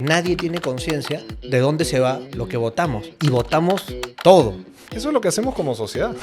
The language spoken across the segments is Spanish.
nadie tiene conciencia de dónde se va lo que votamos. Y votamos todo. Eso es lo que hacemos como sociedad.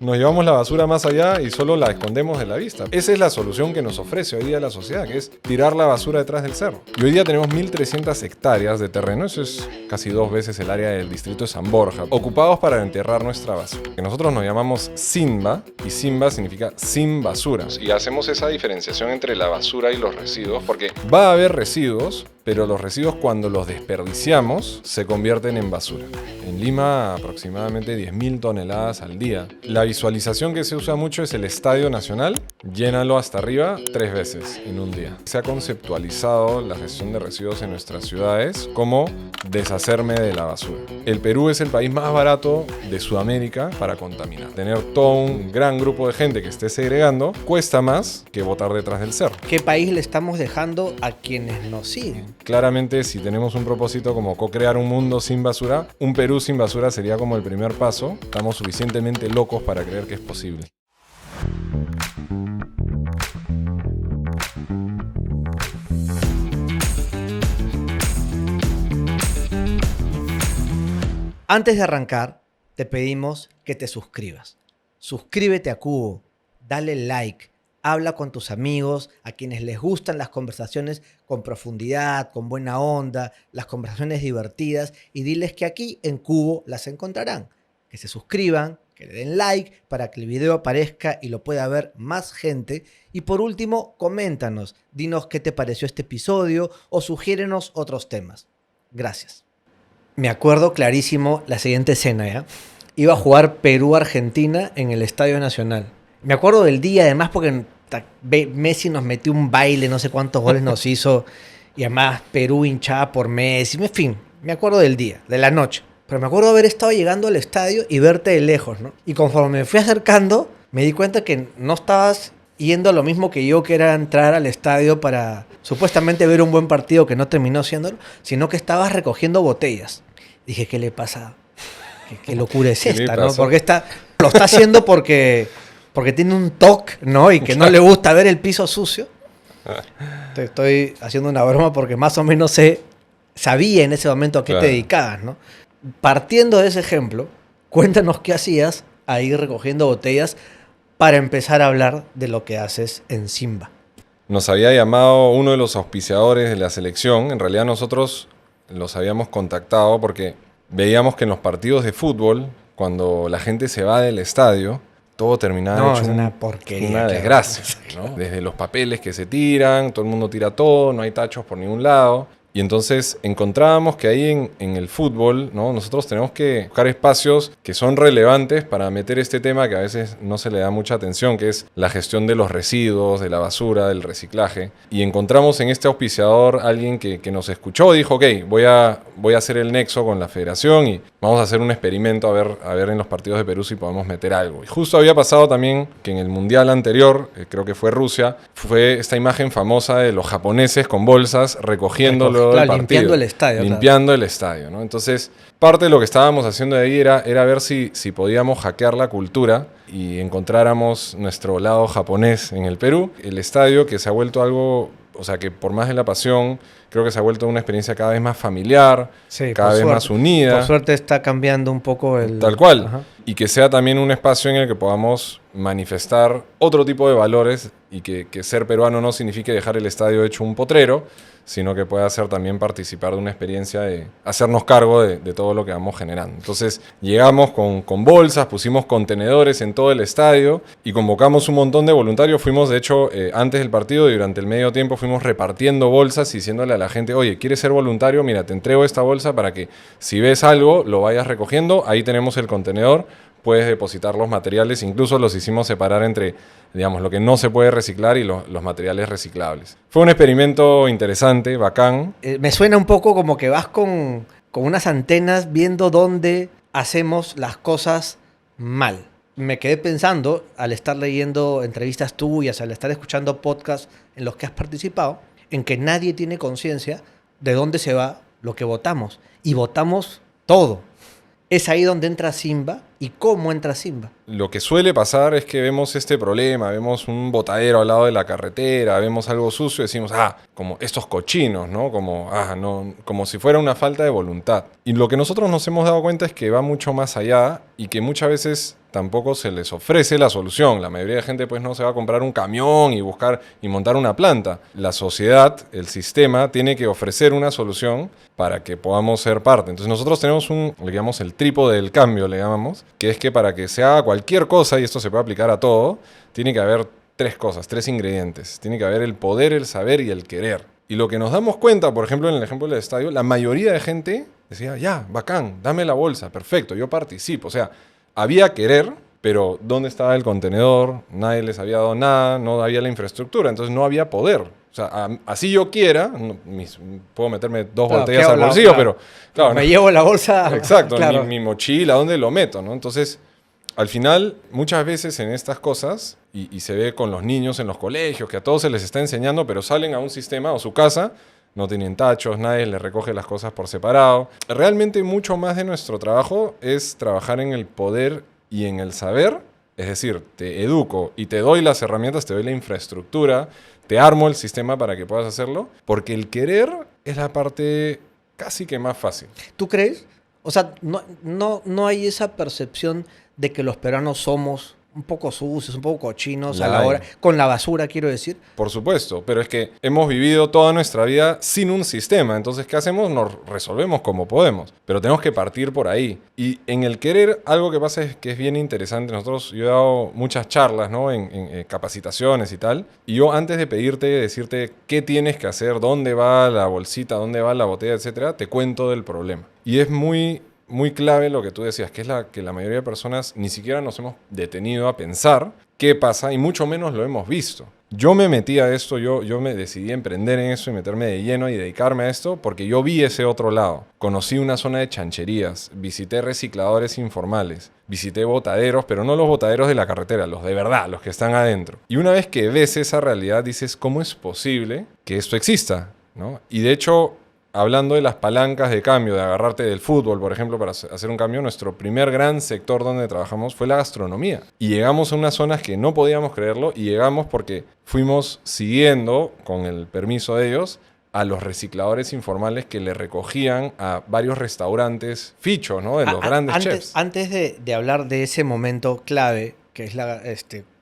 Nos llevamos la basura más allá y solo la escondemos de la vista. Esa es la solución que nos ofrece hoy día la sociedad, que es tirar la basura detrás del cerro. Y hoy día tenemos 1.300 hectáreas de terreno, eso es casi 2 veces el área del distrito de San Borja, ocupados para enterrar nuestra basura. Que nosotros nos llamamos Simba, y Simba significa sin basura. Y hacemos esa diferenciación entre la basura y los residuos, porque va a haber residuos, pero los residuos cuando los desperdiciamos se convierten en basura. En Lima aproximadamente 10.000 toneladas al día. La visualización que se usa mucho es el Estadio Nacional, llénalo hasta arriba 3 veces en un día. Se ha conceptualizado la gestión de residuos en nuestras ciudades como deshacerme de la basura. El Perú es el país más barato de Sudamérica para contaminar. Tener todo un gran grupo de gente que esté segregando cuesta más que botar detrás del cerro. ¿Qué país le estamos dejando a quienes nos siguen? Claramente, si tenemos un propósito como co-crear un mundo sin basura, un Perú sin basura sería como el primer paso. Estamos suficientemente locos para creer que es posible. Antes de arrancar, te pedimos que te suscribas. Suscríbete a Cubo, dale like, habla con tus amigos, a quienes les gustan las conversaciones con profundidad, con buena onda, las conversaciones divertidas, y diles que aquí en Cubo las encontrarán. Que se suscriban, que le den like para que el video aparezca y lo pueda ver más gente. Y por último, coméntanos, dinos qué te pareció este episodio o sugiérenos otros temas. Gracias. Me acuerdo clarísimo la siguiente escena, ¿ya? Iba a jugar Perú-Argentina en el Estadio Nacional. Me acuerdo del día, además, porque Messi nos metió un baile, no sé cuántos goles nos hizo, y además Perú hinchaba por Messi, en fin, me acuerdo del día, de la noche. Pero me acuerdo haber estado llegando al estadio y verte de lejos, ¿no? Y conforme me fui acercando, me di cuenta que no estabas yendo a lo mismo que yo, que era entrar al estadio para supuestamente ver un buen partido que no terminó siéndolo, sino que estabas recogiendo botellas. Dije, ¿qué le pasa? ¿Qué locura es esta, no? Porque lo está haciendo porque tiene un TOC, ¿no? Y que no le gusta ver el piso sucio. Te estoy haciendo una broma porque más o menos sabía en ese momento a qué te dedicabas, ¿no? Partiendo de ese ejemplo, cuéntanos qué hacías ahí recogiendo botellas para empezar a hablar de lo que haces en Simba. Nos había llamado uno de los auspiciadores de la selección. En realidad nosotros los habíamos contactado porque veíamos que en los partidos de fútbol, cuando la gente se va del estadio, todo terminaba hecho una porquería, una desgracia, ¿no? Desde los papeles que se tiran, todo el mundo tira todo, no hay tachos por ningún lado. Y entonces encontrábamos que ahí en el fútbol, ¿no? Nosotros tenemos que buscar espacios que son relevantes para meter este tema que a veces no se le da mucha atención, que es la gestión de los residuos, de la basura, del reciclaje. Y encontramos en este auspiciador alguien que nos escuchó y dijo, ok, voy a hacer el nexo con la federación y vamos a hacer un experimento a ver en los partidos de Perú si podemos meter algo. Y justo había pasado también que en el mundial anterior, creo que fue Rusia, fue esta imagen famosa de los japoneses con bolsas recogiéndolo. Claro, limpiando el estadio. Limpiando el estadio, ¿no? Entonces, parte de lo que estábamos haciendo de ahí era ver si podíamos hackear la cultura y encontráramos nuestro lado japonés en el Perú. El estadio, que se ha vuelto algo, o sea, que por más de la pasión, creo que se ha vuelto una experiencia cada vez más familiar, cada vez más unida. Por suerte está cambiando un poco el... Tal cual. Ajá. Y que sea también un espacio en el que podamos manifestar otro tipo de valores y que ser peruano no signifique dejar el estadio hecho un potrero, sino que pueda ser también participar de una experiencia de hacernos cargo de todo lo que vamos generando. Entonces llegamos con bolsas, pusimos contenedores en todo el estadio y convocamos un montón de voluntarios. Fuimos, de hecho, antes del partido y durante el medio tiempo fuimos repartiendo bolsas y diciéndole a la gente, oye, ¿quieres ser voluntario? Mira, te entrego esta bolsa para que si ves algo lo vayas recogiendo. Ahí tenemos el contenedor. Puedes depositar los materiales, incluso los hicimos separar entre, digamos, lo que no se puede reciclar y los materiales reciclables. Fue un experimento interesante, bacán. Me suena un poco como que vas con unas antenas viendo dónde hacemos las cosas mal. Me quedé pensando, al estar leyendo entrevistas tuyas, al estar escuchando podcasts en los que has participado, en que nadie tiene conciencia de dónde se va lo que votamos. Y votamos todo. Es ahí donde entra Simba ¿Y cómo entra Simba? Lo que suele pasar es que vemos este problema, vemos un botadero al lado de la carretera, vemos algo sucio y decimos, como estos cochinos, ¿no? No, como si fuera una falta de voluntad. Y lo que nosotros nos hemos dado cuenta es que va mucho más allá y que muchas veces tampoco se les ofrece la solución. La mayoría de gente pues no se va a comprar un camión y buscar y montar una planta. La sociedad, el sistema, tiene que ofrecer una solución para que podamos ser parte. Entonces nosotros tenemos le llamamos el trípode del cambio, le llamamos, que es que para que se haga cualquier cosa, y esto se puede aplicar a todo, tiene que haber 3 cosas, 3 ingredientes. Tiene que haber el poder, el saber y el querer. Y lo que nos damos cuenta, por ejemplo, en el ejemplo del estadio, la mayoría de gente decía, ya, bacán, dame la bolsa, perfecto, yo participo. O sea, había querer, pero ¿dónde estaba el contenedor? Nadie les había dado nada, no había la infraestructura, entonces no había poder. O sea, así yo quiera, puedo meterme 2 botellas al bolsillo, pero... Claro, me llevo la bolsa... Exacto, claro. mi mochila, ¿dónde lo meto? ¿No? Entonces, al final, muchas veces en estas cosas, y se ve con los niños en los colegios, que a todos se les está enseñando, pero salen a un sistema o su casa, no tienen tachos, nadie les recoge las cosas por separado. Realmente mucho más de nuestro trabajo es trabajar en el poder y en el saber, es decir, te educo y te doy las herramientas, te doy la infraestructura, te armo el sistema para que puedas hacerlo, porque el querer es la parte casi que más fácil. ¿Tú crees? O sea, no hay esa percepción de que los peruanos somos un poco sucios, un poco cochinos a la hora, con la basura, quiero decir. Por supuesto, pero es que hemos vivido toda nuestra vida sin un sistema, entonces ¿qué hacemos? Nos resolvemos como podemos, pero tenemos que partir por ahí. Y en el querer, algo que pasa es que es bien interesante. Yo he dado muchas charlas, ¿no? en capacitaciones y tal, y yo antes de decirte qué tienes que hacer, dónde va la bolsita, dónde va la botella, etcétera, te cuento del problema. Y es muy clave lo que tú decías, que es que la mayoría de personas ni siquiera nos hemos detenido a pensar qué pasa y mucho menos lo hemos visto. Yo me metí a esto, yo me decidí emprender en eso y meterme de lleno y dedicarme a esto porque yo vi ese otro lado. Conocí una zona de chancherías, visité recicladores informales, visité botaderos, pero no los botaderos de la carretera, los de verdad, los que están adentro. Y una vez que ves esa realidad dices, ¿cómo es posible que esto exista? ¿No? Y de hecho... Hablando de las palancas de cambio, de agarrarte del fútbol, por ejemplo, para hacer un cambio, nuestro primer gran sector donde trabajamos fue la gastronomía. Y llegamos a unas zonas que no podíamos creerlo y llegamos porque fuimos siguiendo, con el permiso de ellos, a los recicladores informales que le recogían a varios restaurantes fichos, ¿no? De los grandes chefs. Antes de hablar de ese momento clave, que es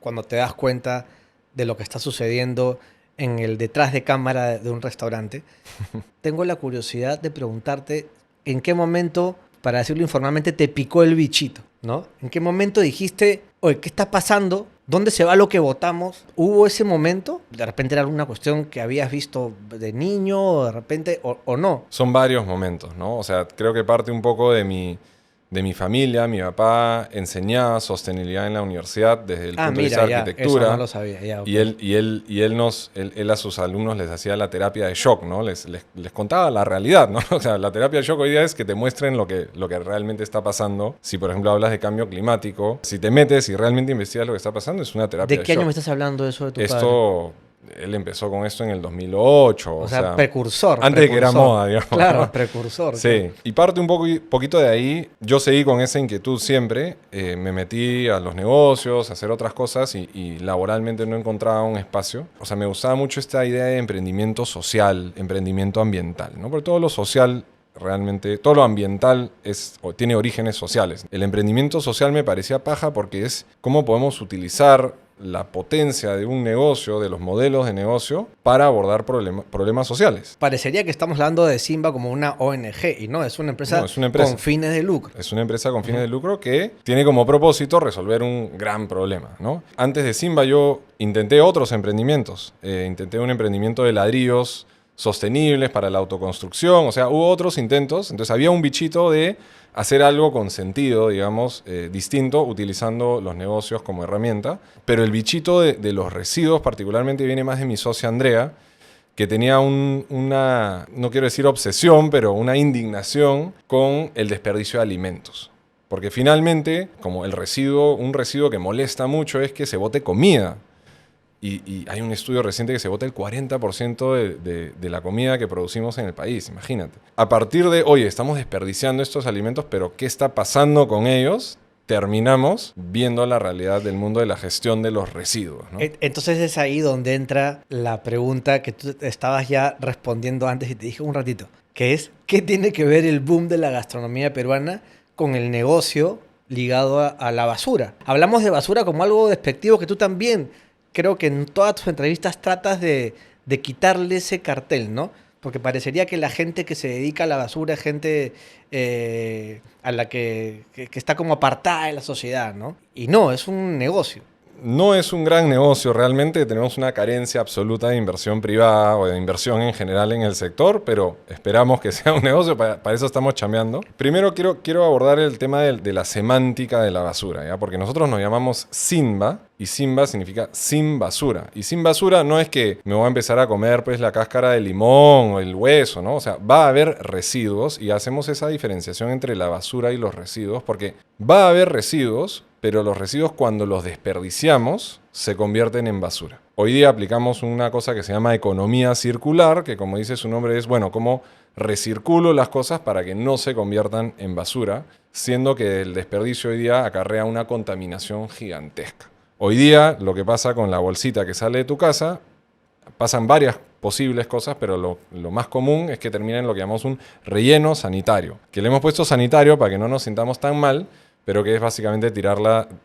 cuando te das cuenta de lo que está sucediendo en el detrás de cámara de un restaurante, tengo la curiosidad de preguntarte en qué momento, para decirlo informalmente, te picó el bichito, ¿no? ¿En qué momento dijiste, oye, ¿qué está pasando? ¿Dónde se va lo que votamos? ¿Hubo ese momento? ¿De repente era alguna cuestión que habías visto de niño o de repente o no? Son varios momentos, ¿no? O sea, creo que parte un poco de mi familia. Mi papá enseñaba sostenibilidad en la universidad desde el punto de vista de arquitectura. Eso no lo sabía, ya, okay. Y él a sus alumnos les hacía la terapia de shock, ¿no? Les contaba la realidad, ¿no? O sea, la terapia de shock hoy día es que te muestren lo que realmente está pasando. Si, por ejemplo, hablas de cambio climático, si te metes y realmente investigas lo que está pasando, es una terapia de shock. ¿De qué año me estás hablando de eso de tu padre? Él empezó con esto en el 2008. O sea, precursor. Antes de que era moda, digamos. Claro, precursor. Sí. Claro. Y parte un poquito de ahí. Yo seguí con esa inquietud siempre. Me metí a los negocios, a hacer otras cosas y laboralmente no encontraba un espacio. O sea, me gustaba mucho esta idea de emprendimiento social, emprendimiento ambiental, ¿no? Porque todo lo social... Realmente, todo lo ambiental tiene orígenes sociales. El emprendimiento social me parecía paja porque es cómo podemos utilizar la potencia de un negocio, de los modelos de negocio, para abordar problemas sociales. Parecería que estamos hablando de Simba como una ONG, y no, es una empresa, con fines de lucro. Es una empresa con fines de lucro que tiene como propósito resolver un gran problema, ¿no? Antes de Simba yo intenté otros emprendimientos. Intenté un emprendimiento de ladrillos sostenibles para la autoconstrucción, o sea, hubo otros intentos, entonces había un bichito de hacer algo con sentido, digamos, distinto, utilizando los negocios como herramienta, pero el bichito de los residuos particularmente viene más de mi socia Andrea, que tenía una, no quiero decir obsesión, pero una indignación con el desperdicio de alimentos. Porque finalmente, como un residuo que molesta mucho es que se bote comida. Y hay un estudio reciente que se bota el 40% de la comida que producimos en el país, imagínate. A partir de, oye, estamos desperdiciando estos alimentos, pero ¿qué está pasando con ellos? terminamos viendo la realidad del mundo de la gestión de los residuos, ¿no? Entonces es ahí donde entra la pregunta que tú estabas ya respondiendo antes y te dije un ratito, que es, ¿qué tiene que ver el boom de la gastronomía peruana con el negocio ligado a la basura? Hablamos de basura como algo despectivo que tú también, creo que en todas tus entrevistas tratas de quitarle ese cartel, ¿no? Porque parecería que la gente que se dedica a la basura es gente a la que está como apartada de la sociedad, ¿no? Y no, es un negocio. No es un gran negocio, realmente tenemos una carencia absoluta de inversión privada o de inversión en general en el sector, pero esperamos que sea un negocio, para eso estamos chambeando. Primero quiero abordar el tema de la semántica de la basura, ¿ya? Porque nosotros nos llamamos Simba, y Simba significa sin basura. Y sin basura no es que me voy a empezar a comer pues la cáscara de limón o el hueso, ¿no? O sea, va a haber residuos y hacemos esa diferenciación entre la basura y los residuos, porque va a haber residuos, pero los residuos cuando los desperdiciamos se convierten en basura. Hoy día aplicamos una cosa que se llama economía circular, que como dice su nombre es, bueno, cómo recirculo las cosas para que no se conviertan en basura, siendo que el desperdicio hoy día acarrea una contaminación gigantesca. Hoy día lo que pasa con la bolsita que sale de tu casa, pasan varias posibles cosas, pero lo más común es que termina en lo que llamamos un relleno sanitario, que le hemos puesto sanitario para que no nos sintamos tan mal, pero que es básicamente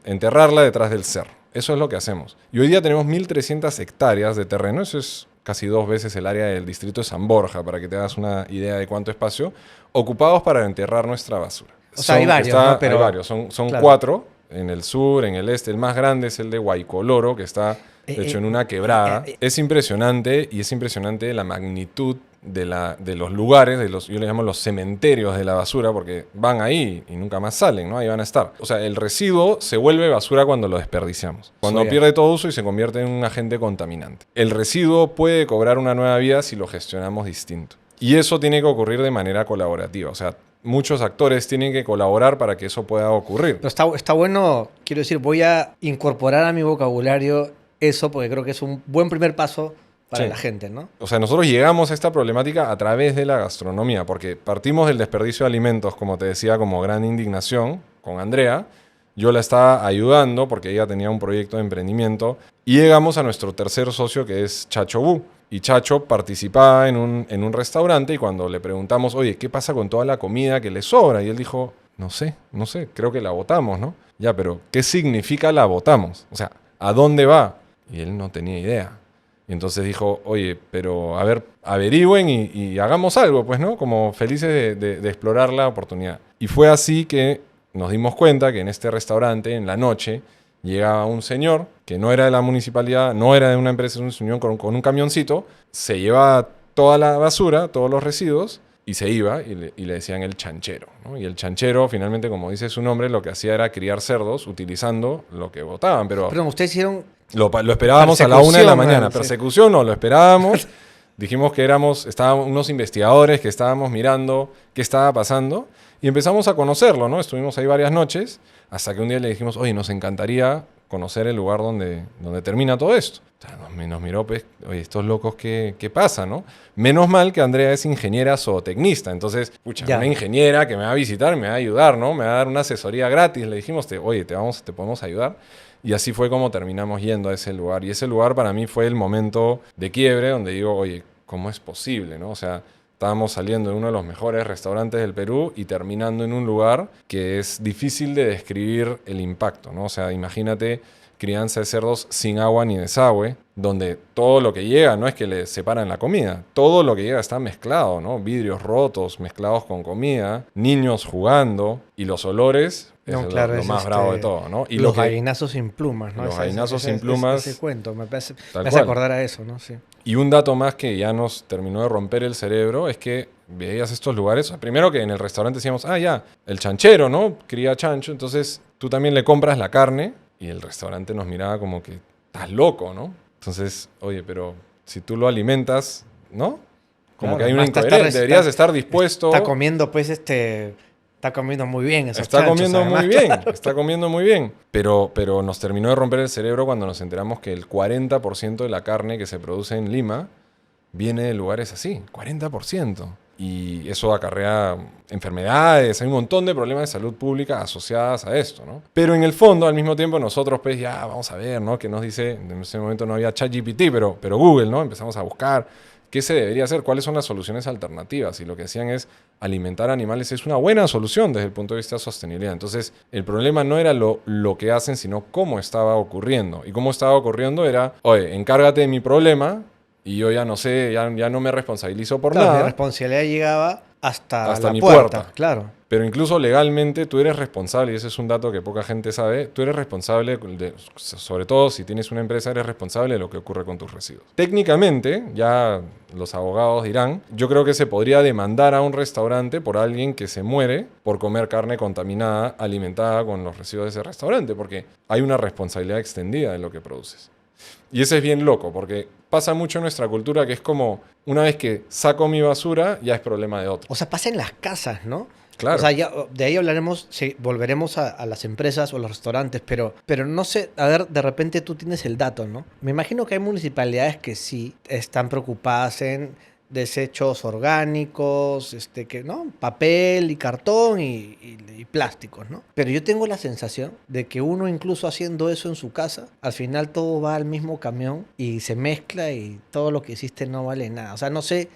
enterrarla detrás del cerro. Eso es lo que hacemos. Y hoy día tenemos 1.300 hectáreas de terreno, eso es casi 2 veces el área del distrito de San Borja, para que te hagas una idea de cuánto espacio, ocupados para enterrar nuestra basura. O sea, hay varios, ¿no? Hay varios, son claro. 4, en el sur, en el este. El más grande es el de Huaycoloro, que está hecho en una quebrada. Es impresionante, y es impresionante la magnitud de los lugares, yo les llamo los cementerios de la basura, porque van ahí y nunca más salen, ¿no? Ahí van a estar. O sea, el residuo se vuelve basura cuando lo desperdiciamos. Cuando pierde todo uso y se convierte en un agente contaminante. El residuo puede cobrar una nueva vida si lo gestionamos distinto. Y eso tiene que ocurrir de manera colaborativa. O sea, muchos actores tienen que colaborar para que eso pueda ocurrir. Pero está bueno, quiero decir, voy a incorporar a mi vocabulario eso, porque creo que es un buen primer paso para la gente, ¿no? O sea, nosotros llegamos a esta problemática a través de la gastronomía, porque partimos del desperdicio de alimentos, como te decía, como gran indignación con Andrea. Yo la estaba ayudando porque ella tenía un proyecto de emprendimiento y llegamos a nuestro tercer socio, que es Chacho Bu. Y Chacho participaba en un restaurante, y cuando le preguntamos, oye, ¿qué pasa con toda la comida que le sobra? Y él dijo, no sé, creo que la botamos, ¿no? Ya, pero ¿qué significa la botamos? O sea, ¿a dónde va? Y él no tenía idea. Y entonces dijo, oye, pero a ver, averigüen y hagamos algo, pues, ¿no? Como felices de explorar la oportunidad. Y fue así que nos dimos cuenta que en este restaurante, en la noche, llegaba un señor que no era de la municipalidad, no era de una empresa, es un señor con un camioncito, se llevaba toda la basura, todos los residuos, y se iba y le decían el chanchero, ¿no? Y el chanchero, finalmente, como dice su nombre, lo que hacía era criar cerdos utilizando lo que botaban. Pero ustedes hicieron... Lo esperábamos a la 1 de la mañana. Persecución no, lo esperábamos. Dijimos que estábamos unos investigadores que estábamos mirando qué estaba pasando y empezamos a conocerlo, ¿no? Estuvimos ahí varias noches hasta que un día le dijimos, oye, nos encantaría conocer el lugar donde termina todo esto. O sea, nos miró, pues, oye, estos locos, ¿qué pasa, no? Menos mal que Andrea es ingeniera zootecnista. Entonces, una ingeniera que me va a visitar, me va a ayudar, ¿no? Me va a dar una asesoría gratis. Le dijimos, oye, te podemos ayudar. Y así fue como terminamos yendo a ese lugar. Y ese lugar para mí fue el momento de quiebre donde digo, oye, ¿cómo es posible, no? O sea, estábamos saliendo de uno de los mejores restaurantes del Perú y terminando en un lugar que es difícil de describir el impacto, ¿no? O sea, imagínate crianza de cerdos sin agua ni desagüe, donde todo lo que llega no es que le separan la comida, todo lo que llega está mezclado, ¿no? Vidrios rotos mezclados con comida, niños jugando, y los olores es lo más bravo de todo, ¿no? Y los gallinazos sin plumas, ¿no? Los gallinazos sin plumas. Ese cuento, me hace acordar a eso, ¿no? Sí. Y un dato más que ya nos terminó de romper el cerebro es que veías estos lugares, primero que en el restaurante decíamos, el chanchero, ¿no? Cría chancho, entonces tú también le compras la carne, y el restaurante nos miraba como que estás loco, ¿no? Entonces, oye, pero si tú lo alimentas, ¿no? Como que hay una incoherencia, deberías estar dispuesto. Está comiendo, pues, está comiendo muy bien esos Está chanchos, comiendo además, muy bien, claro. está comiendo muy bien. Pero nos terminó de romper el cerebro cuando nos enteramos que el 40% de la carne que se produce en Lima viene de lugares así, 40%. y eso acarrea enfermedades, hay un montón de problemas de salud pública asociadas a esto, ¿no? Pero en el fondo, al mismo tiempo, nosotros pues ya vamos a ver, ¿no? Que nos dice, en ese momento no había ChatGPT, pero Google, ¿no? Empezamos a buscar qué se debería hacer, cuáles son las soluciones alternativas, y lo que decían es alimentar animales es una buena solución desde el punto de vista de sostenibilidad. Entonces, el problema no era lo que hacen, sino cómo estaba ocurriendo. Y cómo estaba ocurriendo era, oye, encárgate de mi problema y yo ya no sé, ya no me responsabilizo por Claro, nada. mi responsabilidad llegaba hasta la mi puerta, puerta. claro. Pero incluso legalmente tú eres responsable, y ese es un dato que poca gente sabe, tú eres responsable, sobre todo si tienes una empresa, eres responsable de lo que ocurre con tus residuos. Técnicamente, ya los abogados dirán, yo creo que se podría demandar a un restaurante por alguien que se muere por comer carne contaminada, alimentada con los residuos de ese restaurante, porque hay una responsabilidad extendida de lo que produces. Y ese es bien loco, porque pasa mucho en nuestra cultura que es como, una vez que saco mi basura, ya es problema de otro. O sea, pasa en las casas, ¿no? Claro. O sea, ya, de ahí hablaremos, sí, volveremos a las empresas o a los restaurantes, pero no sé, a ver, de repente tú tienes el dato, ¿no? Me imagino que hay municipalidades que sí están preocupadas en desechos orgánicos, ¿no? Papel y cartón y plásticos, ¿no? Pero yo tengo la sensación de que uno incluso haciendo eso en su casa, al final todo va al mismo camión y se mezcla y todo lo que hiciste no vale nada. O sea, no sé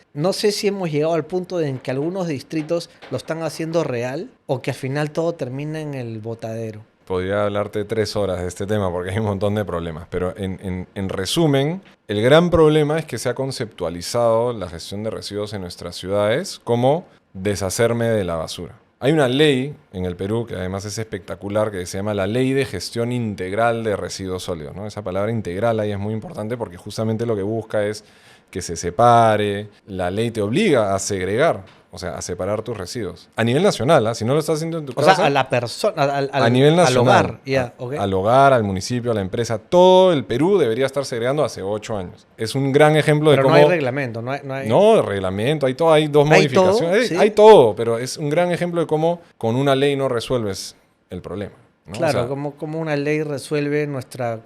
si hemos llegado al punto en que algunos distritos lo están haciendo real o que al final todo termina en el botadero. Podría hablarte 3 horas de este tema porque hay un montón de problemas, pero en resumen, el gran problema es que se ha conceptualizado la gestión de residuos en nuestras ciudades como deshacerme de la basura. Hay una ley en el Perú que además es espectacular que se llama la Ley de Gestión Integral de Residuos Sólidos, ¿no? Esa palabra integral ahí es muy importante porque justamente lo que busca es que se separe, la ley te obliga a segregar, o sea, a separar tus residuos. A nivel nacional, ¿eh? Si no lo estás haciendo en tu casa... O sea, a la persona, a nivel nacional, al hogar, yeah, okay. Al hogar, al municipio, a la empresa, todo el Perú debería estar segregando hace 8 años. Es un gran ejemplo de pero cómo... no hay reglamento, no hay... No, reglamento, hay todo, hay 2 ¿Hay modificaciones, todo? ¿Sí? hay todo, pero es un gran ejemplo de cómo con una ley no resuelves el problema, ¿no? Claro, O sea, como una ley resuelve nuestra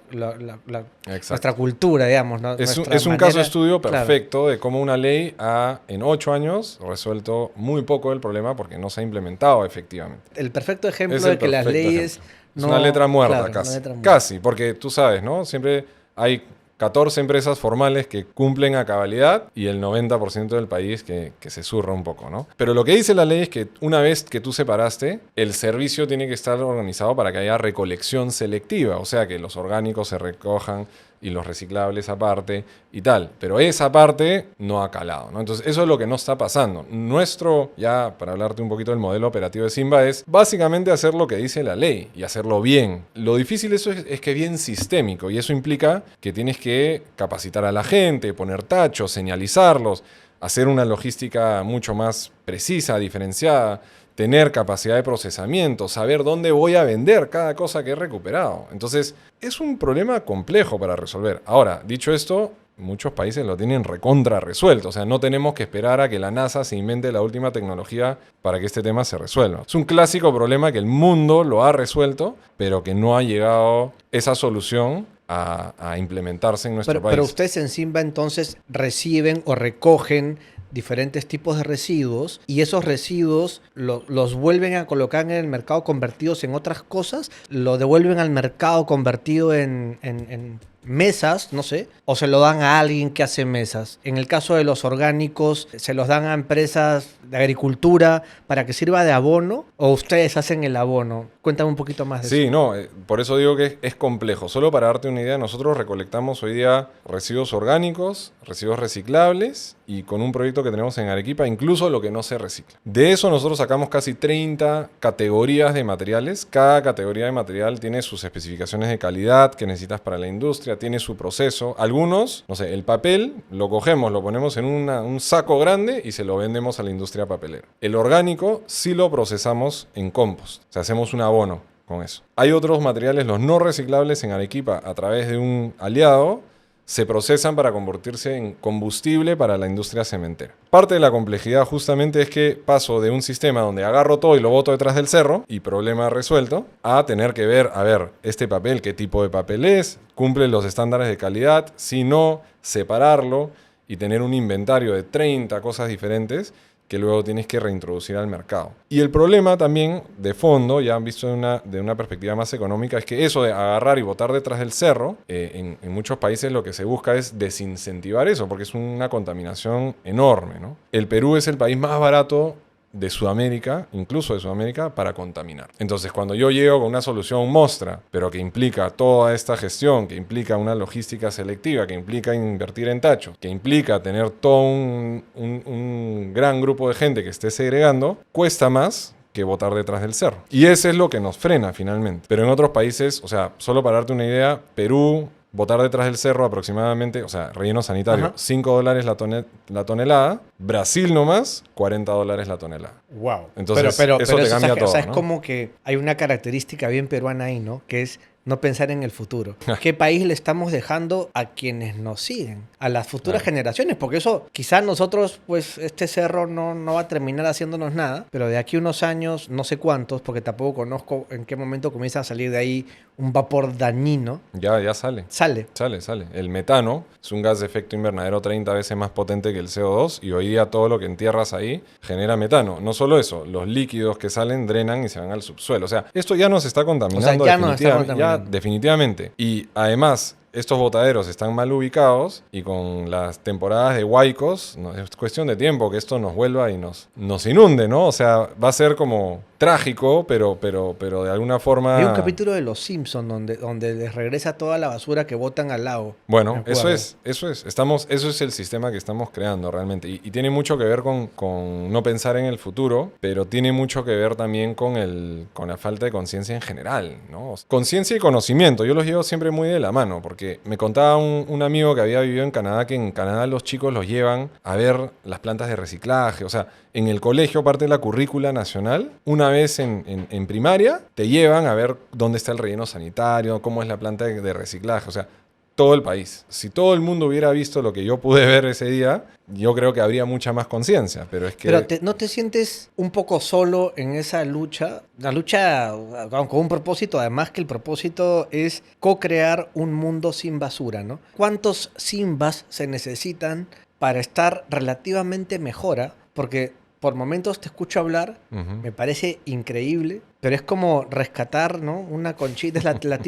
cultura, digamos, ¿no? es Nuestra un manera- caso de estudio claro. perfecto de cómo una ley ha, en 8 años, resuelto muy poco el problema porque no se ha implementado efectivamente. El perfecto ejemplo Es el de que las perfecto leyes ejemplo. no... Es una letra muerta, claro, casi. una letra muerta. Casi, porque tú sabes, ¿no? Siempre hay 14 empresas formales que cumplen a cabalidad y el 90% del país que se zurra un poco, ¿no? Pero lo que dice la ley es que una vez que tú separaste, el servicio tiene que estar organizado para que haya recolección selectiva, o sea, que los orgánicos se recojan y los reciclables aparte y tal. Pero esa parte no ha calado, ¿no? Entonces, eso es lo que no está pasando. Nuestro, ya para hablarte un poquito del modelo operativo de Simba, es básicamente hacer lo que dice la ley y hacerlo bien. Lo difícil eso es que es bien sistémico y eso implica que tienes que capacitar a la gente, poner tachos, señalizarlos, hacer una logística mucho más precisa, diferenciada, tener capacidad de procesamiento, saber dónde voy a vender cada cosa que he recuperado. Entonces, es un problema complejo para resolver. Ahora, dicho esto, muchos países lo tienen recontra resuelto. O sea, no tenemos que esperar a que la NASA se invente la última tecnología para que este tema se resuelva. Es un clásico problema que el mundo lo ha resuelto, pero que no ha llegado esa solución a implementarse en nuestro país. Pero ustedes en Simba entonces reciben o recogen diferentes tipos de residuos y esos residuos los vuelven a colocar en el mercado convertidos en otras cosas, lo devuelven al mercado convertido en mesas, no sé, o se lo dan a alguien que hace mesas. En el caso de los orgánicos, se los dan a empresas de agricultura para que sirva de abono o ustedes hacen el abono. Cuéntame un poquito más de eso. Sí, no, por eso digo que es complejo. Solo para darte una idea, nosotros recolectamos hoy día residuos orgánicos, residuos reciclables y con un proyecto que tenemos en Arequipa, incluso lo que no se recicla. De eso nosotros sacamos casi 30 categorías de materiales. Cada categoría de material tiene sus especificaciones de calidad que necesitas para la industria, tiene su proceso. Algunos, no sé, el papel lo cogemos, lo ponemos en un saco grande y se lo vendemos a la industria papelera. El orgánico sí lo procesamos en compost, o sea, hacemos un abono con eso. Hay otros materiales, los no reciclables en Arequipa, a través de un aliado, se procesan para convertirse en combustible para la industria cementera. Parte de la complejidad justamente es que paso de un sistema donde agarro todo y lo boto detrás del cerro, y problema resuelto, a tener que ver, a ver, este papel, qué tipo de papel es, cumple los estándares de calidad, si no, separarlo y tener un inventario de 30 cosas diferentes que luego tienes que reintroducir al mercado. Y el problema también, de fondo, ya han visto de una perspectiva más económica, es que eso de agarrar y botar detrás del cerro, en muchos países lo que se busca es desincentivar eso, porque es una contaminación enorme, ¿no? El Perú es el país más barato de Sudamérica, incluso de Sudamérica, para contaminar. Entonces, cuando yo llego con una solución mostra, pero que implica toda esta gestión, que implica una logística selectiva, que implica invertir en tachos, que implica tener todo un gran grupo de gente que esté segregando, cuesta más que botar detrás del cerro. Y eso es lo que nos frena finalmente. Pero en otros países, o sea, solo para darte una idea, Perú, botar detrás del cerro aproximadamente, o sea, relleno sanitario, Ajá. $5 la tonelada. Brasil nomás, $40 la tonelada. Wow. Entonces, eso te cambia todo, O sea, es ¿no? como que hay una característica bien peruana ahí, ¿no? Que es no pensar en el futuro. ¿Qué país le estamos dejando a quienes nos siguen? A las futuras generaciones. Porque eso, quizás nosotros, pues, este cerro no va a terminar haciéndonos nada. Pero de aquí a unos años, no sé cuántos, porque tampoco conozco en qué momento comienza a salir de ahí un vapor dañino. Ya sale. Sale. Sale. El metano es un gas de efecto invernadero 30 veces más potente que el CO2 y hoy día todo lo que entierras ahí genera metano. No solo eso, los líquidos que salen drenan y se van al subsuelo. O sea, esto ya nos está contaminando, O sea, ya nos está contaminando. definitivamente. Y además, estos botaderos están mal ubicados y con las temporadas de huaicos, no, es cuestión de tiempo que esto nos vuelva y nos inunde, ¿no? O sea, va a ser como trágico, pero de alguna forma... Hay un capítulo de Los Simpsons donde les regresa toda la basura que botan al lago. Bueno, Me eso acuerdo. es. Eso es el sistema que estamos creando realmente. Y tiene mucho que ver con no pensar en el futuro, pero tiene mucho que ver también con la falta de conciencia en general, ¿no? Conciencia y conocimiento. Yo los llevo siempre muy de la mano, porque me contaba un amigo que había vivido en Canadá, que en Canadá los chicos los llevan a ver las plantas de reciclaje. O sea, en el colegio, parte de la currícula nacional, una vez en primaria, te llevan a ver dónde está el relleno sanitario, cómo es la planta de reciclaje. O sea, todo el país. Si todo el mundo hubiera visto lo que yo pude ver ese día, yo creo que habría mucha más conciencia. Pero es que... Pero ¿no te sientes un poco solo en esa lucha? La lucha con un propósito, además que el propósito es co-crear un mundo sin basura, ¿no? ¿Cuántos Simbas se necesitan para estar relativamente mejora? Porque por momentos te escucho hablar, me parece increíble, pero es como rescatar, ¿no? Una conchita, es la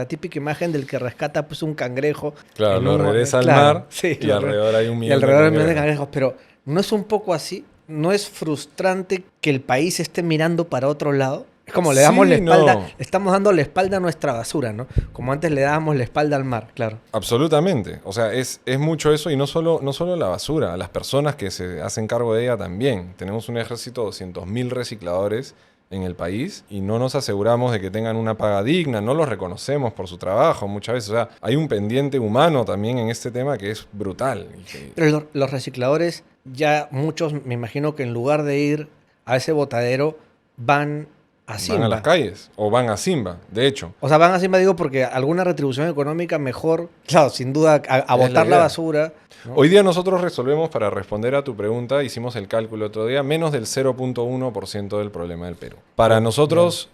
típica imagen del que rescata pues un cangrejo. Claro, en lo un- regresa al claro, mar sí, y alrededor hay un y millón alrededor de hay un millón de cangrejos. cangrejos, pero ¿no es un poco así? ¿No es frustrante que el país esté mirando para otro lado? Es como le damos Sí, la espalda, no. le estamos dando la espalda a nuestra basura, ¿no? Como antes le dábamos la espalda al mar, claro. Absolutamente. O sea, es mucho eso y no solo la basura, las personas que se hacen cargo de ella también. Tenemos un ejército de 200.000 recicladores en el país y no nos aseguramos de que tengan una paga digna, no los reconocemos por su trabajo muchas veces. O sea, hay un pendiente humano también en este tema que es brutal. Pero los recicladores, ya muchos, me imagino que en lugar de ir a ese botadero, van a Simba. Van a las calles o van a Simba, de hecho. O sea, van a Simba, digo, porque alguna retribución económica mejor, claro, sin duda, a Es la botar la idea. basura. ¿no? Hoy día nosotros resolvemos, para responder a tu pregunta, hicimos el cálculo otro día, menos del 0.1% del problema del Perú. Para nosotros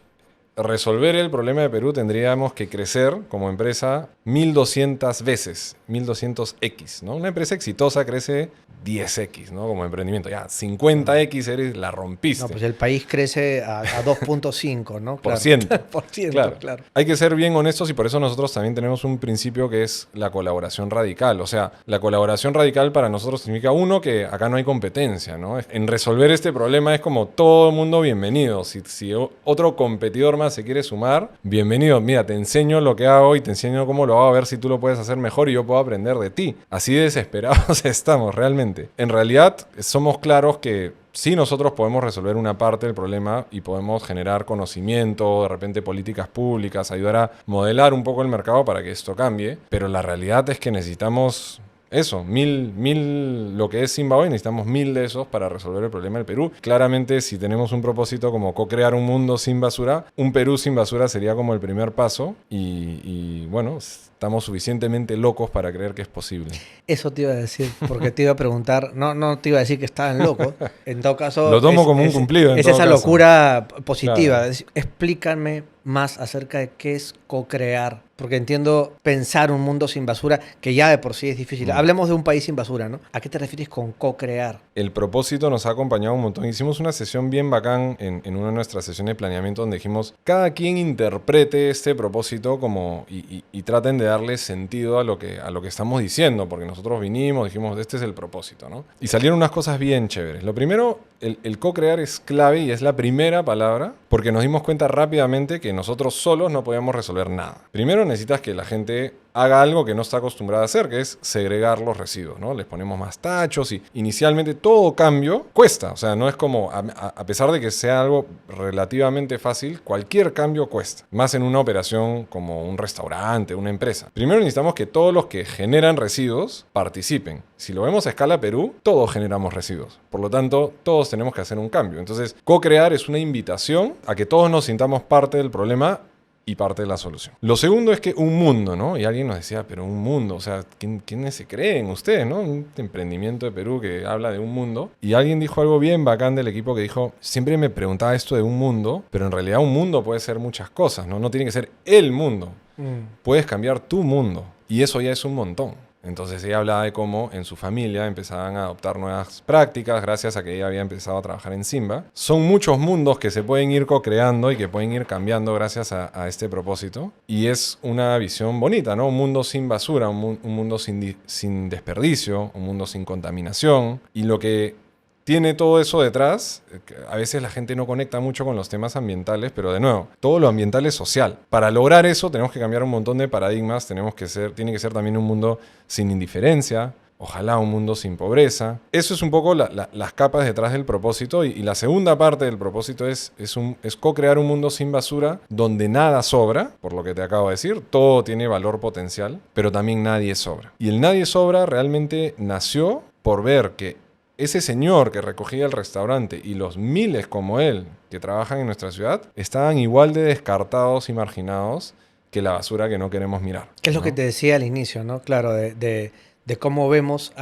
resolver el problema de Perú tendríamos que crecer como empresa 1.200 veces, 1.200x, ¿no? Una empresa exitosa crece 10x, ¿no? Como emprendimiento. Ya, 50x eres, la rompiste. No, pues el país crece a 2.5, ¿no? Por Claro. ciento. Por ciento, Claro. claro. Hay que ser bien honestos y por eso nosotros también tenemos un principio que es la colaboración radical. O sea, la colaboración radical para nosotros significa, uno, que acá no hay competencia, ¿no? En resolver este problema es como todo el mundo bienvenido. Si otro competidor más se quiere sumar, bienvenido. Mira, te enseño lo que hago y te enseño cómo lo hago, a ver si tú lo puedes hacer mejor y yo puedo aprender de ti. Así de desesperados estamos realmente. En realidad, somos claros que sí, nosotros podemos resolver una parte del problema y podemos generar conocimiento, de repente políticas públicas, ayudar a modelar un poco el mercado para que esto cambie, pero la realidad es que necesitamos eso, mil, lo que es Zimbabue, necesitamos 1.000 de esos para resolver el problema del Perú. Claramente, si tenemos un propósito como co-crear un mundo sin basura, un Perú sin basura sería como el primer paso y bueno, estamos suficientemente locos para creer que es posible. Eso te iba a decir, porque te iba a preguntar, no te iba a decir que estaban locos, en todo caso... Lo tomo como un cumplido, en Es todo esa caso. locura positiva. Claro. Explícame más acerca de qué es co-crear? Porque entiendo pensar un mundo sin basura, que ya de por sí es difícil. Hablemos de un país sin basura, ¿no? ¿A qué te refieres con co-crear? El propósito nos ha acompañado un montón. Hicimos una sesión bien bacán en una de nuestras sesiones de planeamiento donde dijimos, cada quien interprete este propósito como y traten de darle sentido a lo que estamos diciendo, porque nosotros vinimos, dijimos, este es el propósito, ¿no? Y salieron unas cosas bien chéveres. Lo primero, el co-crear es clave y es la primera palabra, porque nos dimos cuenta rápidamente que nosotros solos no podíamos resolver nada. Primero necesitas que la gente haga algo que no está acostumbrada a hacer, que es segregar los residuos, ¿no? Les ponemos más tachos y inicialmente todo cambio cuesta. O sea, no es como, a pesar de que sea algo relativamente fácil, cualquier cambio cuesta. Más en una operación como un restaurante, una empresa. Primero necesitamos que todos los que generan residuos participen. Si lo vemos a escala Perú, todos generamos residuos. Por lo tanto, todos tenemos que hacer un cambio. Entonces, co-crear es una invitación a que todos nos sintamos parte del problema y parte de la solución. Lo segundo es que un mundo, ¿no? Y alguien nos decía, pero un mundo, o sea, ¿quiénes se creen ustedes, no? Un emprendimiento de Perú que habla de un mundo. Y alguien dijo algo bien bacán del equipo que dijo, siempre me preguntaba esto de un mundo, pero en realidad un mundo puede ser muchas cosas, ¿no? No tiene que ser el mundo. Puedes cambiar tu mundo. Y eso ya es un montón. Entonces ella hablaba de cómo en su familia empezaban a adoptar nuevas prácticas gracias a que ella había empezado a trabajar en Simba. Son muchos mundos que se pueden ir co-creando y que pueden ir cambiando gracias a este propósito. Y es una visión bonita, ¿no? Un mundo sin basura, un mundo sin desperdicio, un mundo sin contaminación. Y lo que tiene todo eso detrás, a veces la gente no conecta mucho con los temas ambientales, pero de nuevo, todo lo ambiental es social. Para lograr eso tenemos que cambiar un montón de paradigmas, tiene que ser también un mundo sin indiferencia, ojalá un mundo sin pobreza. Eso es un poco las capas detrás del propósito y la segunda parte del propósito es co-crear un mundo sin basura donde nada sobra, por lo que te acabo de decir, todo tiene valor potencial, pero también nadie sobra. Y el nadie sobra realmente nació por ver que ese señor que recogía el restaurante y los miles como él que trabajan en nuestra ciudad estaban igual de descartados y marginados que la basura que no queremos mirar. Que es lo que te decía al inicio, ¿no? Claro, de cómo vemos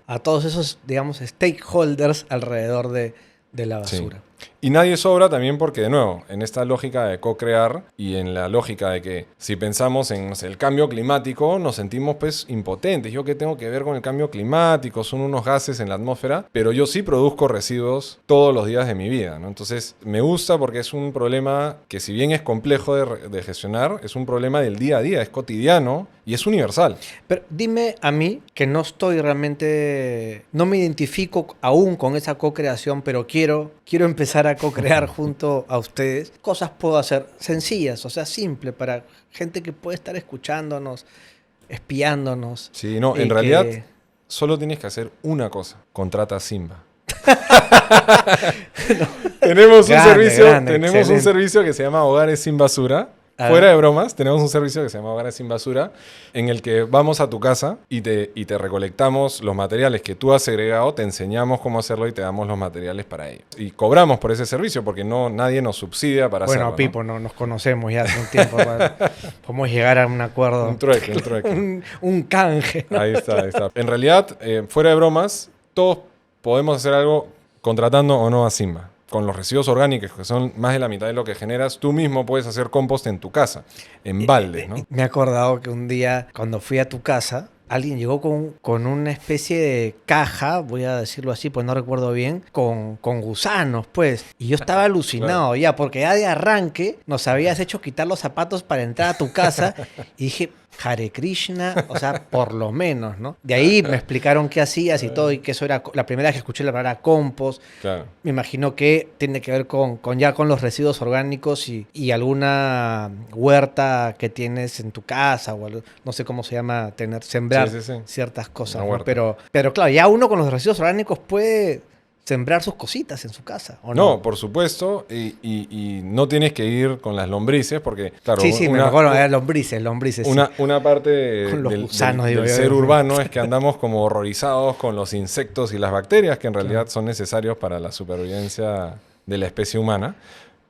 a todos esos, digamos, stakeholders alrededor de la basura. Sí. Y nadie sobra también porque, de nuevo, en esta lógica de co-crear y en la lógica de que si pensamos en, no sé, el cambio climático, nos sentimos pues impotentes. ¿Yo qué tengo que ver con el cambio climático? Son unos gases en la atmósfera, pero yo sí produzco residuos todos los días de mi vida, ¿no? Entonces, me gusta porque es un problema que, si bien es complejo de gestionar, es un problema del día a día, es cotidiano y es universal. Pero dime a mí, que no estoy realmente, no me identifico aún con esa co-creación, pero quiero empezar a co-crear junto a ustedes. Cosas puedo hacer sencillas, o sea, simple, para gente que puede estar escuchándonos, espiándonos. Sí, no, en realidad solo tienes que hacer una cosa: contrata a Simba. Tenemos un servicio que se llama Hogares Sin Basura. Fuera de bromas, tenemos un servicio que se llama Hogares Sin Basura, en el que vamos a tu casa y te recolectamos los materiales que tú has segregado, te enseñamos cómo hacerlo y te damos los materiales para ello. Y cobramos por ese servicio porque nadie nos subsidia para hacerlo. Bueno, Pipo, ¿no? Nos conocemos ya hace un tiempo. Podemos llegar a un acuerdo. Un trueque. un canje, ¿no? Ahí está. En realidad, fuera de bromas, todos podemos hacer algo contratando o no a Simba. Con los residuos orgánicos, que son más de la mitad de lo que generas, tú mismo puedes hacer compost en tu casa, en balde, ¿no? Me he acordado que un día, cuando fui a tu casa, alguien llegó con una especie de caja, voy a decirlo así, pues no recuerdo bien, con gusanos, pues. Y yo estaba alucinado, claro, ya, porque ya de arranque nos habías hecho quitar los zapatos para entrar a tu casa. Y dije, Hare Krishna, o sea, por lo menos, ¿no? De ahí me explicaron qué hacías y todo, y que eso era la primera vez que escuché la palabra compost. Claro. Me imagino que tiene que ver con los residuos orgánicos y alguna huerta que tienes en tu casa, o algo, no sé cómo se llama, sembrar ciertas cosas, ¿no? Pero claro, ya uno con los residuos orgánicos puede sembrar sus cositas en su casa, ¿o no? No, por supuesto, y no tienes que ir con las lombrices, porque, claro... Sí, me acuerdo, lombrices. Una parte del ser urbano es que andamos como horrorizados con los insectos y las bacterias, que en realidad son necesarios para la supervivencia de la especie humana.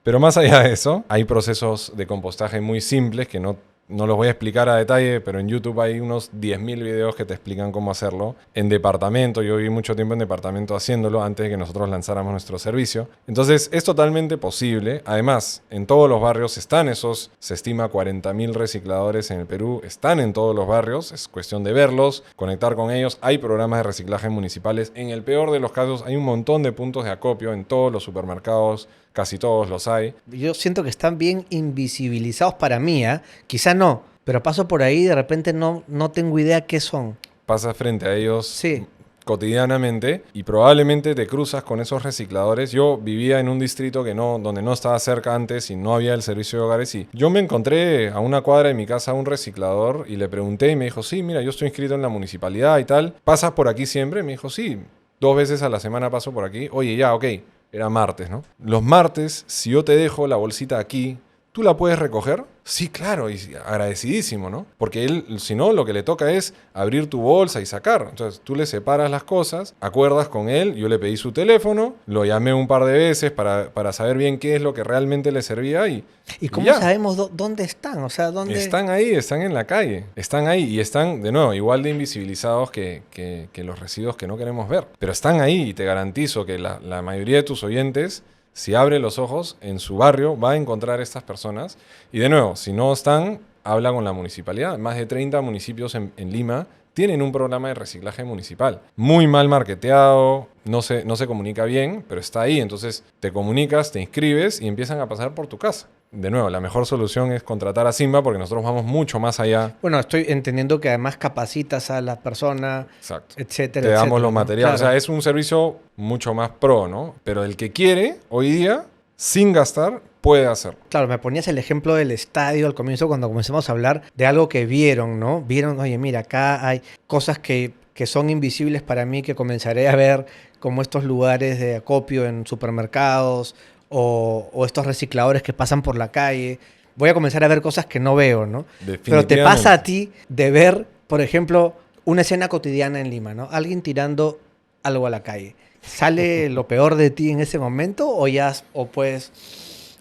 Pero más allá de eso, hay procesos de compostaje muy simples que no no los voy a explicar a detalle, pero en YouTube hay unos 10.000 videos que te explican cómo hacerlo. En departamento, yo viví mucho tiempo en departamento haciéndolo antes de que nosotros lanzáramos nuestro servicio. Entonces, es totalmente posible. Además, en todos los barrios están esos, se estima 40.000 recicladores en el Perú, están en todos los barrios, es cuestión de verlos, conectar con ellos. Hay programas de reciclaje municipales. En el peor de los casos, hay un montón de puntos de acopio en todos los supermercados, casi todos los hay. Yo siento que están bien invisibilizados para mí, ¿eh? Quizá no, pero paso por ahí y de repente no tengo idea qué son. Pasas frente a ellos Sí. cotidianamente y probablemente te cruzas con esos recicladores. Yo vivía en un distrito donde no estaba cerca antes y no había el servicio de hogares, y yo me encontré a una cuadra de mi casa un reciclador y le pregunté y me dijo, sí, mira, yo estoy inscrito en la municipalidad y tal. ¿Pasas por aquí siempre? Me dijo, sí, 2 veces a la semana paso por aquí. Oye, ya, ok. Era martes, ¿no? Los martes, si yo te dejo la bolsita aquí, ¿tú la puedes recoger? Sí, claro, y agradecidísimo, ¿no? Porque él, si no, lo que le toca es abrir tu bolsa y sacar. Entonces, tú le separas las cosas, acuerdas con él, yo le pedí su teléfono, lo llamé un par de veces para saber bien qué es lo que realmente le servía ¿Y cómo ya. sabemos dónde están? O sea, ¿dónde? Están ahí, están en la calle, están ahí y están, de nuevo, igual de invisibilizados que los residuos que no queremos ver. Pero están ahí y te garantizo que la mayoría de tus oyentes, si abre los ojos, en su barrio va a encontrar estas personas. Y de nuevo, si no están, habla con la municipalidad. Más de 30 municipios en Lima tienen un programa de reciclaje municipal. Muy mal marketeado, no se comunica bien, pero está ahí. Entonces te comunicas, te inscribes y empiezan a pasar por tu casa. De nuevo, la mejor solución es contratar a Simba porque nosotros vamos mucho más allá. Bueno, estoy entendiendo que además capacitas a la persona, Exacto. etcétera, Te damos etcétera, los ¿no? materiales. Claro. O sea, es un servicio mucho más pro, ¿no? Pero el que quiere, hoy día, sin gastar, puede hacer. Claro, me ponías el ejemplo del estadio al comienzo cuando comenzamos a hablar de algo que vieron, ¿no? Vieron, oye, mira, acá hay cosas que son invisibles para mí, que comenzaré a ver, como estos lugares de acopio en supermercados o estos recicladores que pasan por la calle. Voy a comenzar a ver cosas que no veo, ¿no? Pero te pasa a ti de ver, por ejemplo, una escena cotidiana en Lima, ¿no? Alguien tirando algo a la calle. ¿Sale lo peor de ti en ese momento o puedes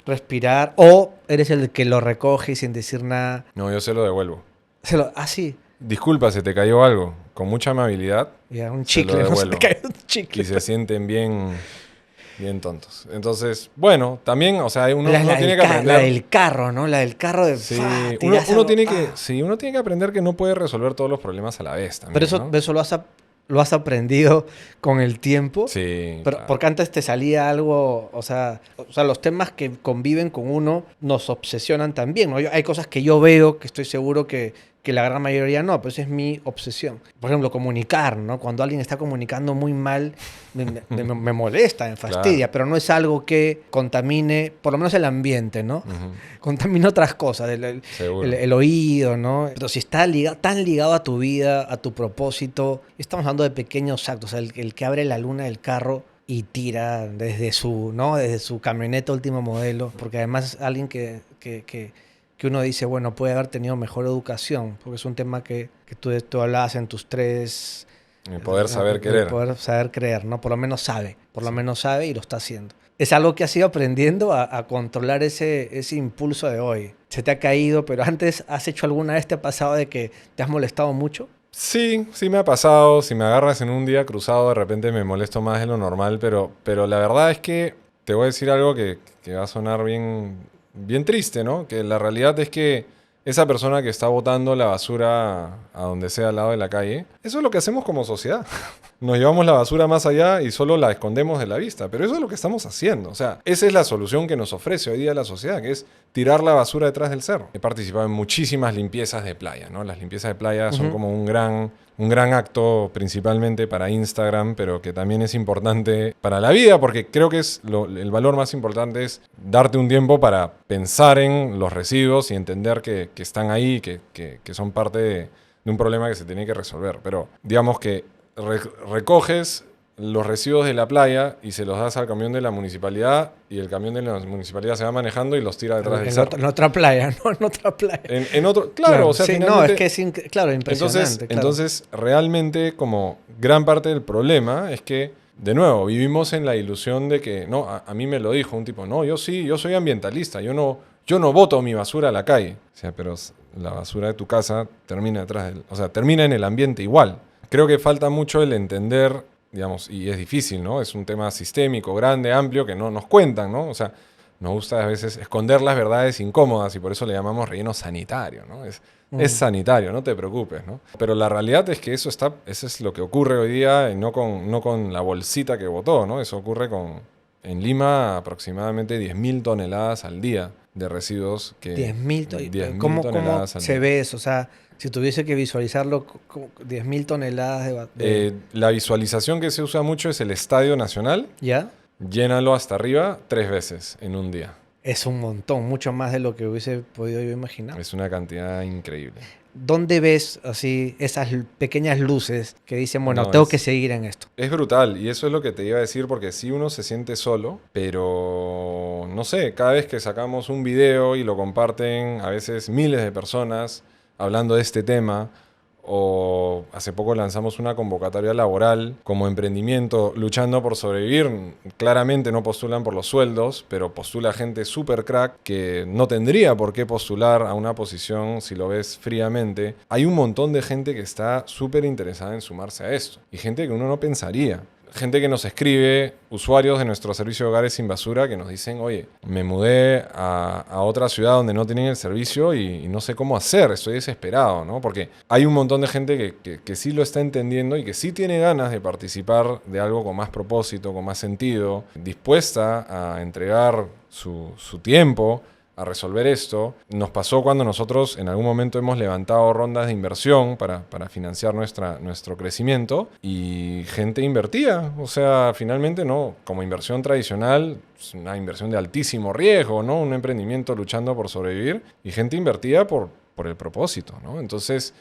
respirar o eres el que lo recoge y sin decir nada? No, yo se lo devuelvo. Sí. Disculpa, se te cayó algo. Con mucha amabilidad. Ya, un Se lo chicle, no se devuelvo. te cae un chicle. Y se sienten bien tontos. Entonces, bueno, también, o sea, uno La tiene que aprender. la del carro, ¿no? La del carro de... Sí, ¡fua! uno Tirás algo, tiene que, sí, uno tiene que aprender que no puede resolver todos los problemas a la vez también, Pero ¿no? eso lo has aprendido con el tiempo. Sí, Pero, claro. porque antes te salía algo, o sea, los temas que conviven con uno nos obsesionan también, ¿no? Hay cosas que yo veo que estoy seguro que la gran mayoría no, pero esa es mi obsesión. Por ejemplo, comunicar, ¿no? Cuando alguien está comunicando muy mal, me molesta, me fastidia, Claro. pero no es algo que contamine, por lo menos el ambiente, ¿no? Ujú, Contamina otras cosas, seguro. el oído, ¿no? Pero si está tan ligado a tu vida, a tu propósito, estamos hablando de pequeños actos, o sea, el que abre la luna del carro y tira desde su camioneta último modelo, porque además es alguien que uno dice, bueno, puede haber tenido mejor educación, porque es un tema que tú hablabas en tus 3... El poder saber el querer. poder saber creer, ¿no? Por lo menos sabe y lo está haciendo. Es algo que has ido aprendiendo a controlar ese impulso de hoy. Se te ha caído, pero antes has hecho alguna vez, te ha pasado de que te has molestado mucho. Sí me ha pasado. Si me agarras en un día cruzado, de repente me molesto más de lo normal, pero la verdad es que te voy a decir algo que va a sonar bien triste, ¿no? Que la realidad es que esa persona que está botando la basura a donde sea al lado de la calle, eso es lo que hacemos como sociedad. Nos llevamos la basura más allá y solo la escondemos de la vista, pero eso es lo que estamos haciendo. O sea, esa es la solución que nos ofrece hoy día la sociedad, que es tirar la basura detrás del cerro. He participado en muchísimas limpiezas de playa, ¿no? Las limpiezas de playa son como un gran acto principalmente para Instagram, pero que también es importante para la vida, porque creo que el valor más importante es darte un tiempo para pensar en los residuos y entender que están ahí, que son parte de un problema que se tiene que resolver. Pero digamos que recoges los residuos de la playa y se los das al camión de la municipalidad y el camión de la municipalidad se va manejando y los tira detrás del cerro. En otra playa, ¿no? En otra playa. En otro, claro, o sea, sí, finalmente, no, es que es claro, impresionante. Entonces, realmente, como gran parte del problema es que, de nuevo, vivimos en la ilusión de que, no, a mí me lo dijo un tipo, no, yo soy ambientalista, yo yo no boto mi basura a la calle. O sea, pero la basura de tu casa termina termina en el ambiente igual. Creo que falta mucho el entender, digamos, y es difícil, ¿no? Es un tema sistémico, grande, amplio, que no nos cuentan, ¿no? O sea, nos gusta a veces esconder las verdades incómodas y por eso le llamamos relleno sanitario, ¿no? Es sanitario, no te preocupes, ¿no? Pero la realidad es que eso es lo que ocurre hoy día y no con la bolsita que botó, ¿no? Eso ocurre en Lima aproximadamente 10.000 toneladas al día de residuos. 10.000 ¿Cómo toneladas al se día. ve eso? O sea, si tuviese que visualizarlo, 10.000 toneladas La visualización que se usa mucho es el Estadio Nacional. ¿Ya? Llénalo hasta arriba 3 veces en un día. Es un montón, mucho más de lo que hubiese podido yo imaginar. Es una cantidad increíble. ¿Dónde ves así esas pequeñas luces que dicen, bueno, No, tengo que seguir en esto? Es brutal y eso es lo que te iba a decir porque sí uno se siente solo, pero no sé, cada vez que sacamos un video y lo comparten a veces miles de personas hablando de este tema, o hace poco lanzamos una convocatoria laboral como emprendimiento luchando por sobrevivir. Claramente no postulan por los sueldos, pero postula gente súper crack que no tendría por qué postular a una posición si lo ves fríamente. Hay un montón de gente que está súper interesada en sumarse a esto y gente que uno no pensaría. Gente que nos escribe, usuarios de nuestro servicio de hogares sin basura, que nos dicen, oye, me mudé a otra ciudad donde no tienen el servicio y no sé cómo hacer, estoy desesperado, ¿no? Porque hay un montón de gente que sí lo está entendiendo y que sí tiene ganas de participar de algo con más propósito, con más sentido, dispuesta a entregar su tiempo a resolver esto. Nos pasó cuando nosotros en algún momento hemos levantado rondas de inversión para financiar nuestro crecimiento y gente invertía. O sea, finalmente no, como inversión tradicional, es una inversión de altísimo riesgo, ¿no? Un emprendimiento luchando por sobrevivir y gente invertía por el propósito, ¿no? Entonces,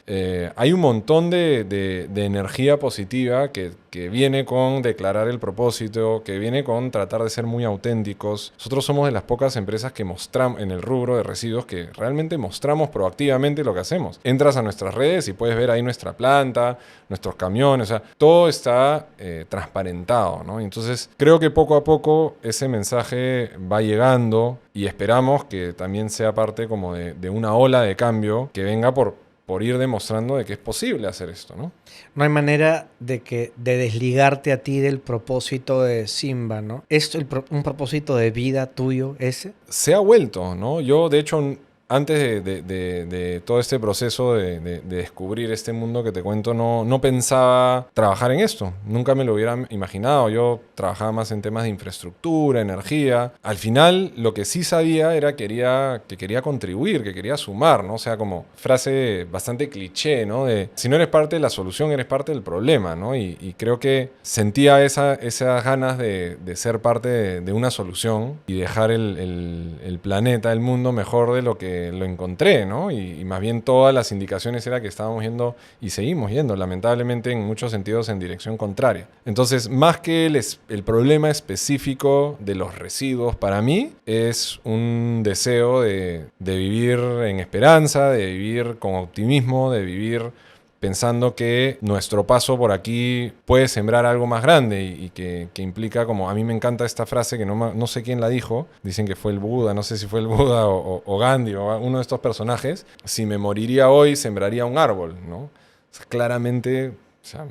hay un montón de energía positiva que viene con declarar el propósito, que viene con tratar de ser muy auténticos. Nosotros somos de las pocas empresas que mostramos en el rubro de residuos que realmente mostramos proactivamente lo que hacemos. Entras a nuestras redes y puedes ver ahí nuestra planta, nuestros camiones, o sea, todo está transparentado, ¿no? Entonces, creo que poco a poco ese mensaje va llegando y esperamos que también sea parte como de una ola de cambio que venga por ir demostrando de que es posible hacer esto, ¿no? No hay manera de desligarte a ti del propósito de Simba, ¿no? ¿Es un propósito de vida tuyo ese? Se ha vuelto, ¿no? Yo, de hecho, antes de todo este proceso de descubrir este mundo que te cuento, no pensaba trabajar en esto. Nunca me lo hubiera imaginado. Yo trabajaba más en temas de infraestructura, energía. Al final, lo que sí sabía era que quería contribuir, que quería sumar, ¿no? O sea, como frase bastante cliché, ¿no? De si no eres parte de la solución, eres parte del problema, ¿no? Y creo que sentía esas ganas de ser parte de una solución y dejar el planeta, el mundo mejor de lo que lo encontré, ¿no? Y más bien todas las indicaciones era que estábamos yendo y seguimos yendo, lamentablemente en muchos sentidos en dirección contraria. Entonces, más que el problema específico de los residuos, para mí es un deseo de vivir en esperanza, de vivir con optimismo, de vivir pensando que nuestro paso por aquí puede sembrar algo más grande y que implica, como a mí me encanta esta frase que no sé quién la dijo, dicen que fue el Buda, no sé si fue el Buda o Gandhi o uno de estos personajes, si me moriría hoy sembraría un árbol, ¿no? O sea, claramente, o sea,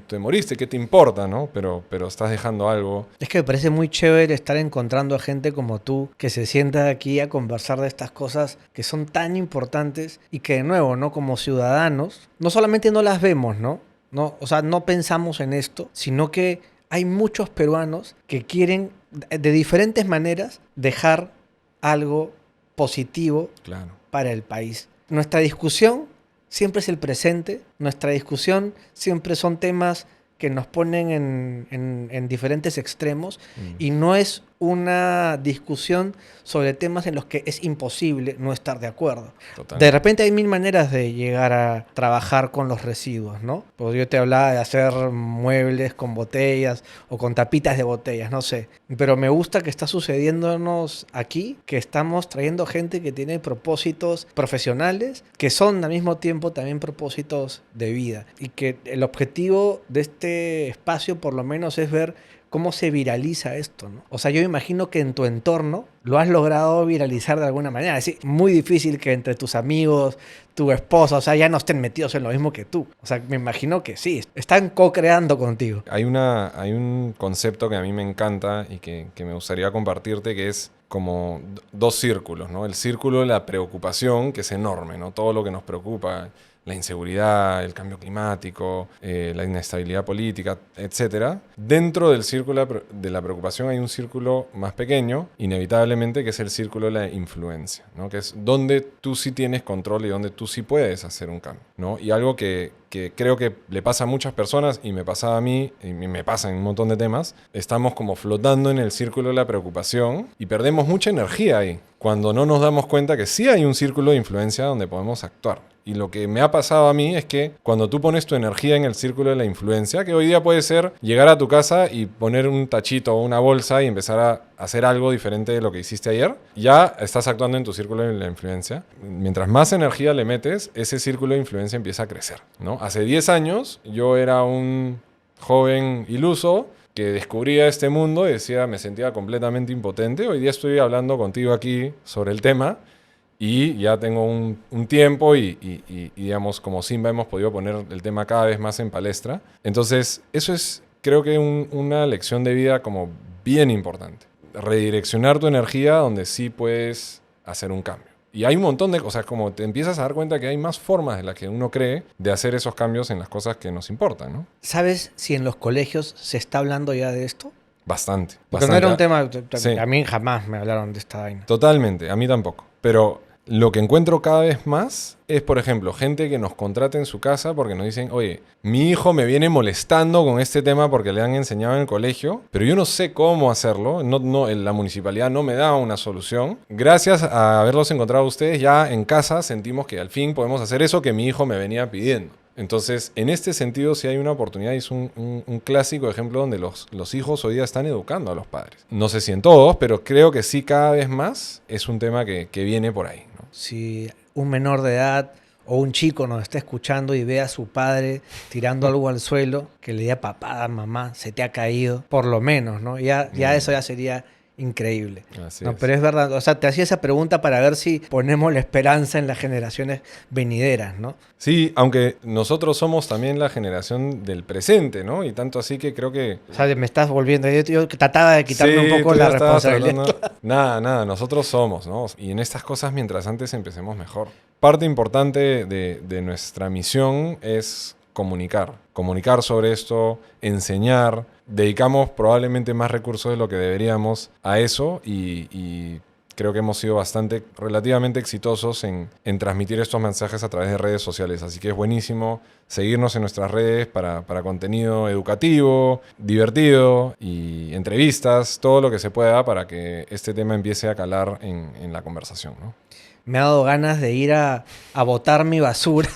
te moriste, ¿qué te importa, no? Pero estás dejando algo. Es que me parece muy chévere estar encontrando a gente como tú que se sienta aquí a conversar de estas cosas que son tan importantes y que, de nuevo, ¿no? Como ciudadanos, no solamente no las vemos, ¿no? O sea, no pensamos en esto, sino que hay muchos peruanos que quieren, de diferentes maneras, dejar algo positivo Claro. para el país. Nuestra discusión siempre es el presente, nuestra discusión siempre son temas que nos ponen en diferentes extremos y no es una discusión sobre temas en los que es imposible no estar de acuerdo. Total. De repente hay mil maneras de llegar a trabajar con los residuos, ¿no? Pues yo te hablaba de hacer muebles con botellas o con tapitas de botellas, no sé. Pero me gusta que está sucediéndonos aquí, que estamos trayendo gente que tiene propósitos profesionales, que son al mismo tiempo también propósitos de vida. Y que el objetivo de este espacio por lo menos es ver cómo se viraliza esto, ¿no? O sea, yo imagino que en tu entorno lo has logrado viralizar de alguna manera. Es decir, muy difícil que entre tus amigos, tu esposa, o sea, ya no estén metidos en lo mismo que tú. O sea, me imagino que sí, están co-creando contigo. Hay un concepto que a mí me encanta y que me gustaría compartirte, que es como dos círculos, ¿no? El círculo de la preocupación, que es enorme, ¿no? Todo lo que nos preocupa, la inseguridad, el cambio climático, la inestabilidad política, etc. Dentro del círculo de la preocupación hay un círculo más pequeño, inevitablemente, que es el círculo de la influencia, ¿no? Que es donde tú sí tienes control y donde tú sí puedes hacer un cambio, ¿no? Y algo que creo que le pasa a muchas personas y me pasaba a mí y me pasa en un montón de temas, estamos como flotando en el círculo de la preocupación y perdemos mucha energía ahí, cuando no nos damos cuenta que sí hay un círculo de influencia donde podemos actuar. Y lo que me ha pasado a mí es que cuando tú pones tu energía en el círculo de la influencia, que hoy día puede ser llegar a tu casa y poner un tachito o una bolsa y empezar a hacer algo diferente de lo que hiciste ayer, ya estás actuando en tu círculo de la influencia. Mientras más energía le metes, ese círculo de influencia empieza a crecer, ¿no? Hace 10 años yo era un joven iluso que descubría este mundo y decía, me sentía completamente impotente. Hoy día estoy hablando contigo aquí sobre el tema y ya tengo un tiempo y digamos, como Simba hemos podido poner el tema cada vez más en palestra. Entonces, eso es, creo que una lección de vida como bien importante. Redireccionar tu energía donde sí puedes hacer un cambio. Y hay un montón de cosas, como te empiezas a dar cuenta que hay más formas de las que uno cree de hacer esos cambios en las cosas que nos importan, ¿no? ¿Sabes si en los colegios se está hablando ya de esto? Bastante. Porque bastante. no era un tema, Sí. a mí jamás me hablaron de esta vaina. Totalmente, a mí tampoco. Pero lo que encuentro cada vez más es, por ejemplo, gente que nos contrata en su casa porque nos dicen, oye, mi hijo me viene molestando con este tema porque le han enseñado en el colegio, pero yo no sé cómo hacerlo, la municipalidad no me da una solución. Gracias a haberlos encontrado a ustedes, ya en casa sentimos que al fin podemos hacer eso que mi hijo me venía pidiendo. Entonces, en este sentido, sí hay una oportunidad y es un clásico ejemplo donde los hijos hoy día están educando a los padres. No sé si en todos, pero creo que sí cada vez más es un tema que viene por ahí, ¿no? Si un menor de edad o un chico nos está escuchando y ve a su padre tirando algo al suelo, que le diga, papá, mamá, se te ha caído, por lo menos, ¿no? Ya eso ya sería increíble. Así No, es. pero es verdad, o sea, te hacía esa pregunta para ver si ponemos la esperanza en las generaciones venideras, ¿no? Sí, aunque nosotros somos también la generación del presente, ¿no? Y tanto así que creo que... O sea, me estás volviendo, yo trataba de quitarme un poco tú la ya estabas responsabilidad. tratando- Nada, nosotros somos, ¿no? Y en estas cosas, mientras antes empecemos mejor. Parte importante de nuestra misión es comunicar sobre esto, enseñar. Dedicamos probablemente más recursos de lo que deberíamos a eso y creo que hemos sido relativamente exitosos en transmitir estos mensajes a través de redes sociales. Así que es buenísimo seguirnos en nuestras redes para contenido educativo, divertido y entrevistas, todo lo que se pueda para que este tema empiece a calar en la conversación, ¿no? Me ha dado ganas de ir a botar mi basura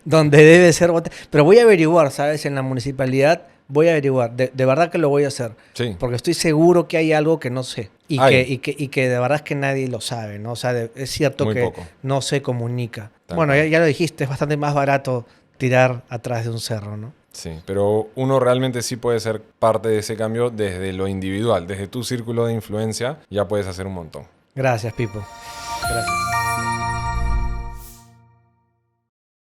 donde debe ser botada. Pero voy a averiguar, ¿sabes? En la municipalidad voy a averiguar. De verdad que lo voy a hacer. Sí. Porque estoy seguro que hay algo que no sé. Y Hay. que de verdad es que nadie lo sabe, ¿no? O sea, es cierto Muy que poco. no se comunica. Tal Bueno, cual. ya lo dijiste, es bastante más barato tirar atrás de un cerro, ¿no? Sí, pero uno realmente sí puede ser parte de ese cambio desde lo individual, desde tu círculo de influencia, ya puedes hacer un montón. Gracias, Pipo. Gracias.